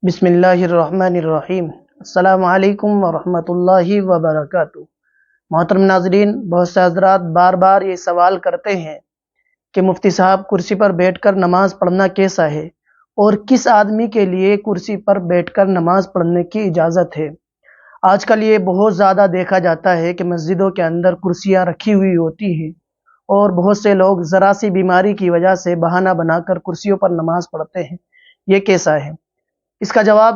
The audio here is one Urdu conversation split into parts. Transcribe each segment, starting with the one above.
بسم اللہ الرحمن الرحیم۔ السلام علیکم ورحمۃ اللہ وبرکاتہ۔ محترم ناظرین، بہت سے حضرات بار بار یہ سوال کرتے ہیں کہ مفتی صاحب کرسی پر بیٹھ کر نماز پڑھنا کیسا ہے اور کس آدمی کے لیے کرسی پر بیٹھ کر نماز پڑھنے کی اجازت ہے۔ آج کل یہ بہت زیادہ دیکھا جاتا ہے کہ مسجدوں کے اندر کرسیاں رکھی ہوئی ہوتی ہیں اور بہت سے لوگ ذرا سی بیماری کی وجہ سے بہانہ بنا کر کرسیوں پر نماز پڑھتے ہیں۔ یہ کیسا ہے؟ اس کا جواب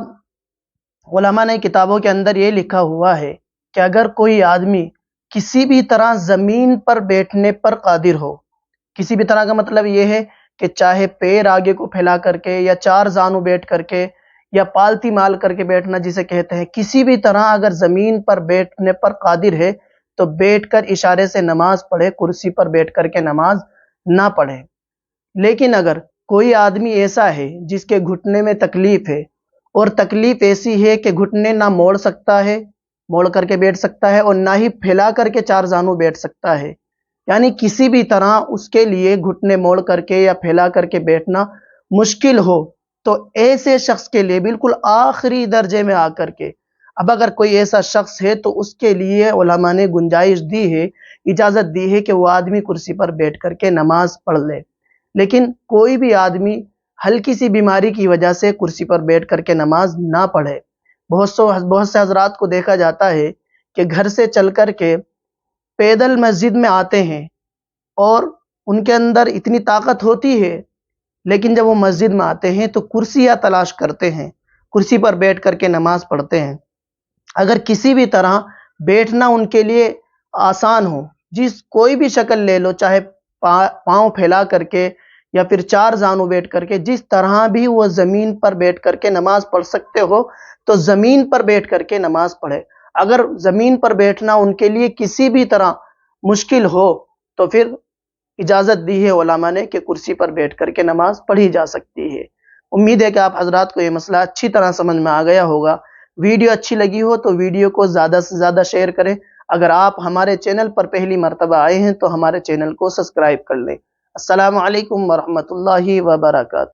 علماء نے کتابوں کے اندر یہ لکھا ہوا ہے کہ اگر کوئی آدمی کسی بھی طرح زمین پر بیٹھنے پر قادر ہو، کسی بھی طرح کا مطلب یہ ہے کہ چاہے پیر آگے کو پھیلا کر کے یا چار زانو بیٹھ کر کے یا پالتی مال کر کے بیٹھنا جسے کہتے ہیں، کسی بھی طرح اگر زمین پر بیٹھنے پر قادر ہے تو بیٹھ کر اشارے سے نماز پڑھے، کرسی پر بیٹھ کر کے نماز نہ پڑھے۔ لیکن اگر کوئی آدمی ایسا ہے جس کے گھٹنے میں تکلیف ہے اور تکلیف ایسی ہے کہ گھٹنے نہ موڑ سکتا ہے، موڑ کر کے بیٹھ سکتا ہے، اور نہ ہی پھیلا کر کے چار زانو بیٹھ سکتا ہے، یعنی کسی بھی طرح اس کے لیے گھٹنے موڑ کر کے یا پھیلا کر کے بیٹھنا مشکل ہو، تو ایسے شخص کے لیے بالکل آخری درجے میں آ کر کے اب اگر کوئی ایسا شخص ہے تو اس کے لیے علماء نے گنجائش دی ہے، اجازت دی ہے کہ وہ آدمی کرسی پر بیٹھ کر کے نماز پڑھ لے۔ لیکن کوئی بھی آدمی ہلکی سی بیماری کی وجہ سے کرسی پر بیٹھ کر کے نماز نہ پڑھے۔ بہت سے حضرات کو دیکھا جاتا ہے کہ گھر سے چل کر کے پیدل مسجد میں آتے ہیں اور ان کے اندر اتنی طاقت ہوتی ہے، لیکن جب وہ مسجد میں آتے ہیں تو کرسیاں تلاش کرتے ہیں، کرسی پر بیٹھ کر کے نماز پڑھتے ہیں۔ اگر کسی بھی طرح بیٹھنا ان کے لیے آسان ہو، کوئی بھی شکل لے لو، چاہے پاؤں پھیلا کر کے یا پھر چار زانو بیٹھ کر کے، جس طرح بھی وہ زمین پر بیٹھ کر کے نماز پڑھ سکتے ہو تو زمین پر بیٹھ کر کے نماز پڑھے۔ اگر زمین پر بیٹھنا ان کے لیے کسی بھی طرح مشکل ہو تو پھر اجازت دی ہے علماء نے کہ کرسی پر بیٹھ کر کے نماز پڑھی جا سکتی ہے۔ امید ہے کہ آپ حضرات کو یہ مسئلہ اچھی طرح سمجھ میں آ گیا ہوگا۔ ویڈیو اچھی لگی ہو تو ویڈیو کو زیادہ سے زیادہ شیئر کریں۔ اگر آپ ہمارے چینل پر پہلی مرتبہ آئے ہیں تو ہمارے چینل کو سبسکرائب کر لیں۔ السلام علیکم ورحمۃ اللہ وبرکاتہ۔